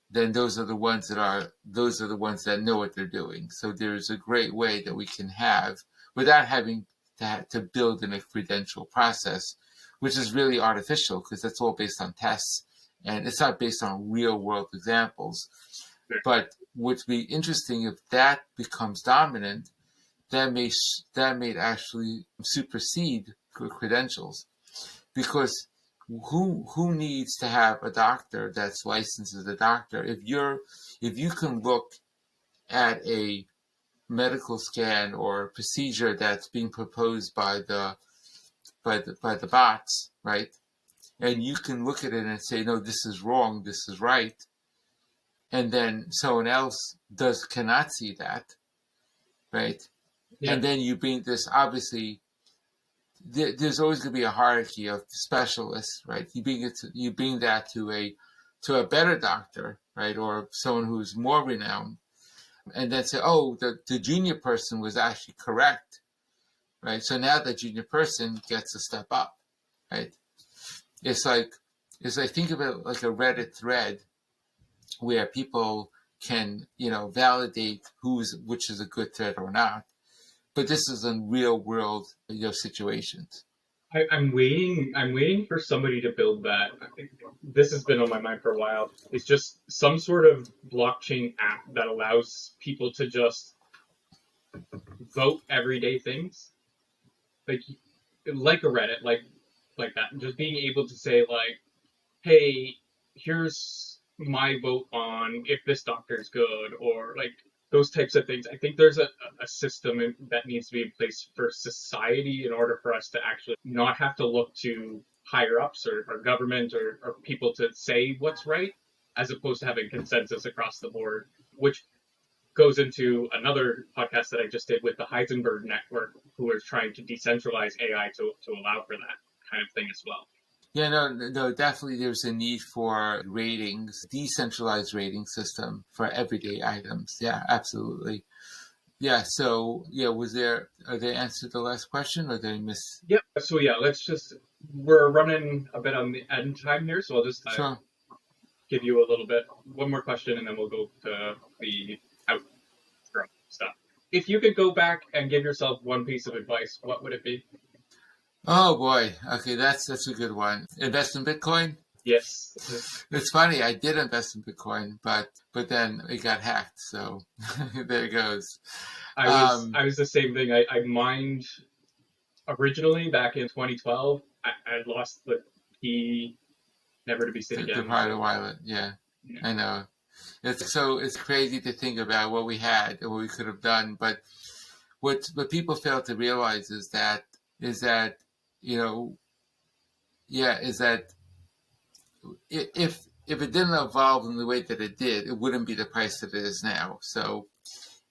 then those are the ones that know what they're doing. So there's a great way that we can have, without having to build in a credential process, which is really artificial because that's all based on tests and it's not based on real world examples. But what'd be interesting, if that becomes dominant, that may actually supersede credentials, because who needs to have a doctor that's licensed as a doctor? If you can look at a medical scan or procedure that's being proposed by the bots, right? And you can look at it and say, no, this is wrong, this is right. And then someone else cannot see that, right? Yeah. And then you bring this, obviously, there's always going to be a hierarchy of specialists, right? You bring that to a better doctor, right? Or someone who's more renowned, and then say, oh, the junior person was actually correct, right? So now the junior person gets a step up, right? It's like think of it like a Reddit thread where people can, validate which is a good thread or not. But this is in real world, situations. I'm waiting for somebody to build that. I think this has been on my mind for a while. It's just some sort of blockchain app that allows people to just vote everyday things, like a Reddit, like that, and just being able to say like, hey, here's my vote on if this doctor is good, or like those types of things. I think there's a system that needs to be in place for society in order for us to actually not have to look to higher ups or government or people to say what's right, as opposed to having consensus across the board, which goes into another podcast that I just did with the Heisenberg Network, who is trying to decentralize AI to allow for that kind of thing as well. Yeah, no, definitely there's a need for ratings, decentralized rating system for everyday items. Yeah, absolutely. Yeah, so, are they answered the last question or did I miss? Yep. So yeah, we're running a bit on the end time here, so I'll just Sure. give you a little bit, one more question, and then we'll go to the outro stuff. If you could go back and give yourself one piece of advice, what would it be? Oh boy. Okay, that's a good one. Invest in Bitcoin? Yes. It's funny, I did invest in Bitcoin, but then it got hacked, so there it goes. I was the same thing. I mined originally back in 2012. I lost the key, never to be seen again. The private wallet, yeah. I know. It's crazy to think about what we had and what we could have done, but what people fail to realize is that is that if it didn't evolve in the way that it did, it wouldn't be the price that it is now. So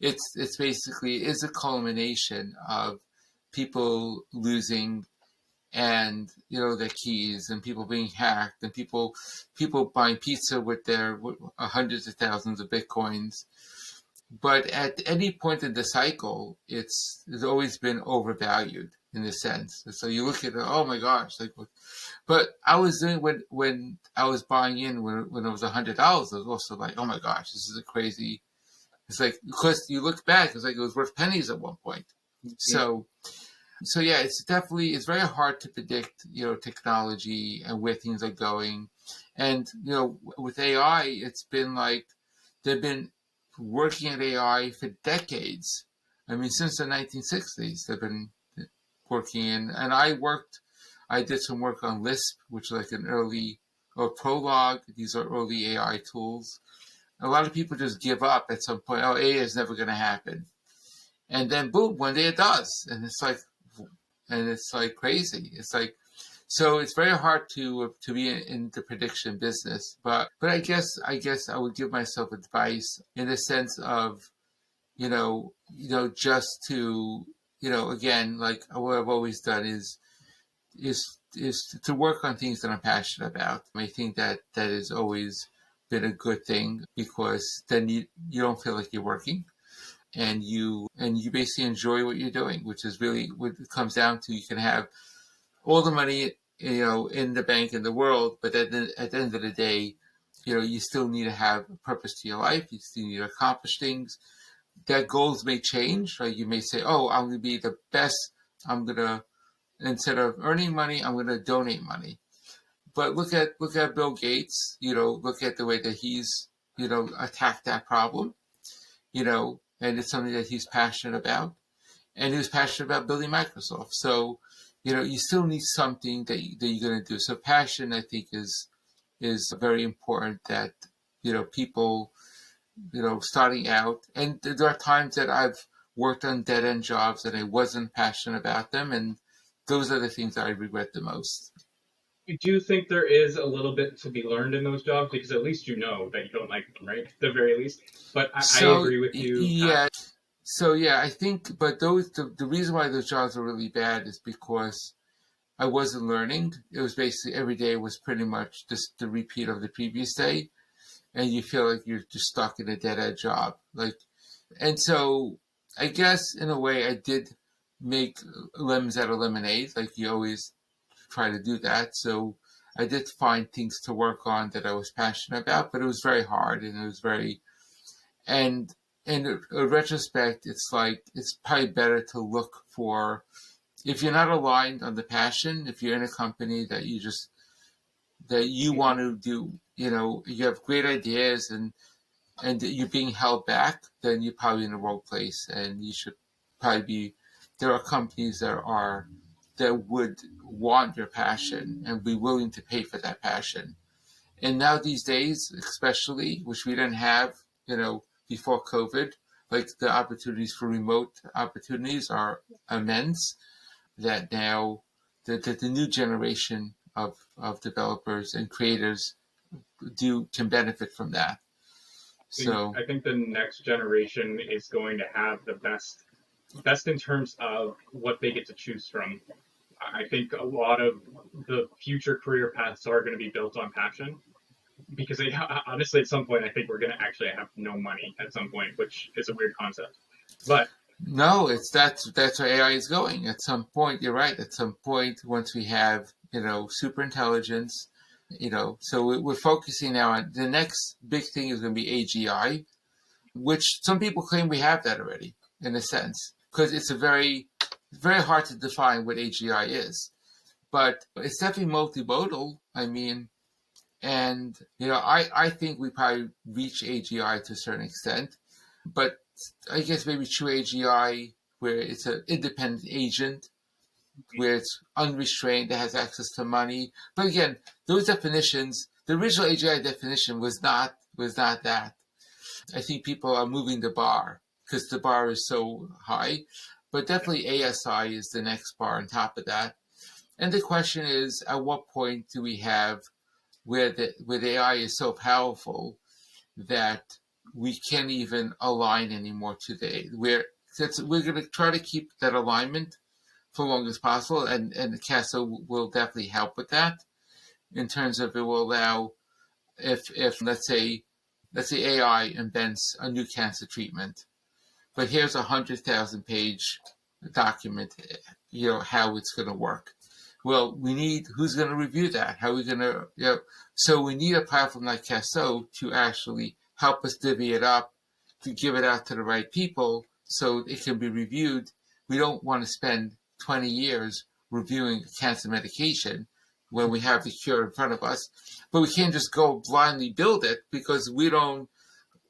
it's basically is a culmination of people losing and their keys and people being hacked and people buying pizza with their hundreds of thousands of bitcoins. But at any point in the cycle, it's always been overvalued in a sense. And so you look at it, oh my gosh, like what? But I was doing when I was buying in when it was $100, I was also like, oh my gosh, this is a crazy. It's like because you look back, it's like it was worth pennies at one point. So yeah, it's very hard to predict technology and where things are going, and with AI, it's been like they've been working at AI for decades. I mean, since the 1960s, they've been working in, and I did some work on Lisp, which is like an early, or Prolog. These are early AI tools. A lot of people just give up at some point. Oh, AI is never going to happen. And then boom, one day it does. And it's like crazy. It's like, so it's very hard to be in the prediction business. But I guess I would give myself advice in the sense of, just to, again, like what I've always done is to work on things that I'm passionate about. I think that has always been a good thing because then you don't feel like you're working and you basically enjoy what you're doing, which is really what it comes down to. You can have all the money, in the bank in the world, but at the end of the day, you still need to have a purpose to your life. You still need to accomplish things. That goals may change, right? You may say, oh, I'm going to be the best. Instead of earning money, I'm going to donate money. But look at Bill Gates, look at the way that he's, attacked that problem, and it's something that he's passionate about. And he was passionate about building Microsoft. So, you still need something that you're going to do. So passion, I think, is very important. That people starting out, and there are times that I've worked on dead end jobs and I wasn't passionate about them, and those are the things I regret the most. Do you think there is a little bit to be learned in those jobs? Because at least you know that you don't like them, right? At the very least. But I So agree with you. yeah, I think, but the reason why those jobs are really bad is because I wasn't learning. It was basically every day was pretty much just the repeat of the previous day, and you feel like you're just stuck in a dead end job. And so I guess in a way I did make lemons out of lemonade. Like you always try to do that. So I did find things to work on that I was passionate about, but it was very hard, and it was very, and in retrospect, it's like, it's probably better to look for, if you're not aligned on the passion, if you're in a company that you want to do, you have great ideas and you're being held back, then you're probably in the wrong place, and you should probably be, there are companies that would want your passion and be willing to pay for that passion. And now these days, especially, which we didn't have, before COVID, like the opportunities for remote opportunities are immense, that now the new generation of developers and creators can benefit from that. So I think the next generation is going to have the best in terms of what they get to choose from. I think a lot of the future career paths are going to be built on passion, because honestly, at some point, I think we're going to actually have no money at some point, which is a weird concept. But no, that's where AI is going. At some point, you're right. At some point, once we have super intelligence, so we're focusing now on the next big thing is going to be AGI, which some people claim we have that already in a sense, because it's very hard to define what AGI is, but it's definitely multimodal. I mean, and I think we probably reach AGI to a certain extent, but I guess maybe true AGI where it's an independent agent, where it's unrestrained, that has access to money. But again, those definitions, the original AGI definition was not that. I think people are moving the bar because the bar is so high, but definitely ASI is the next bar on top of that. And the question is, at what point do we have where the AI is so powerful that we can't even align anymore to we're going to try to keep that alignment for as long as possible, and CASSO will definitely help with that in terms of it will allow, if let's say AI invents a new cancer treatment, but here's 100,000 page document, how it's going to work. Well, we need, who's going to review that? How are we going to, so we need a platform like CASSO to actually help us divvy it up, to give it out to the right people so it can be reviewed. We don't want to spend 20 years reviewing cancer medication when we have the cure in front of us, but we can't just go blindly build it because we don't,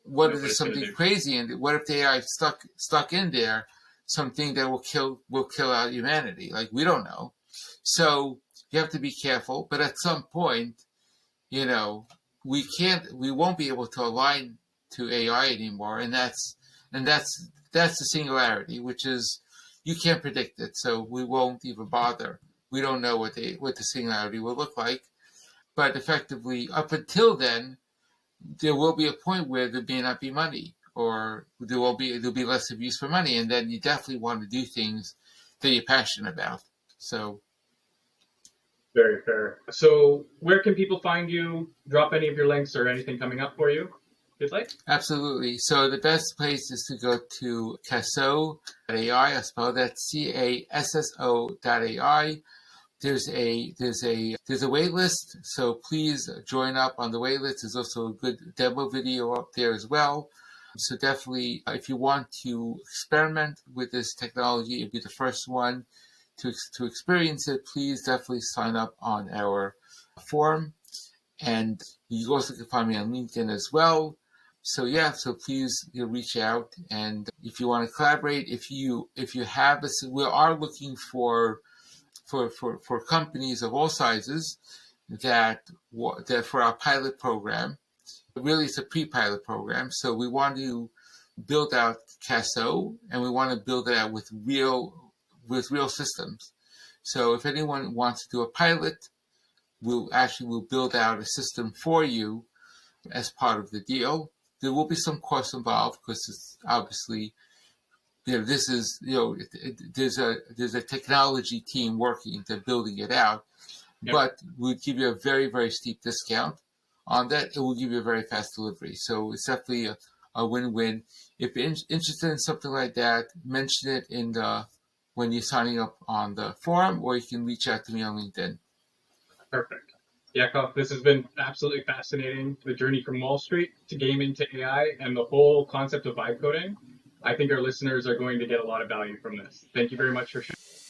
what if there's something crazy, and what if the AI stuck in there, something that will kill out humanity? Like, we don't know. So you have to be careful, but at some point, we won't be able to align to AI anymore, and that's the singularity, which is you can't predict it, so we won't even bother. We don't know what the singularity will look like, but effectively, up until then, there will be a point where there may not be money, or there'll be less of use for money, and then you definitely want to do things that you're passionate about. So. Very fair. So where can people find you? Drop any of your links or anything coming up for you, if you'd like. Absolutely. So the best place is to go to CASSO.ai. I spell that CASSO.ai. There's a wait list, so please join up on the wait list. There's also a good demo video up there as well. So definitely, if you want to experiment with this technology and be the first one to experience it, please definitely sign up on our forum. And you also can find me on LinkedIn as well. So please reach out, and if you want to collaborate, if you have we are looking for for companies of all sizes that for our pilot program. Really, it's a pre-pilot program, so we want to build out CASSO, and we want to build it out with real systems. So if anyone wants to do a pilot, we'll build out a system for you as part of the deal. There will be some costs involved because it's obviously, this is, there's a technology team working to building it out, but we'll give you a very, very steep discount on that. It will give you a very fast delivery. So it's definitely a win-win. If you're interested in something like that, mention it when you're signing up on the forum, or you can reach out to me on LinkedIn. Perfect. Yaakov, this has been absolutely fascinating. The journey from Wall Street to gaming to AI and the whole concept of vibe coding. I think our listeners are going to get a lot of value from this. Thank you very much for sharing.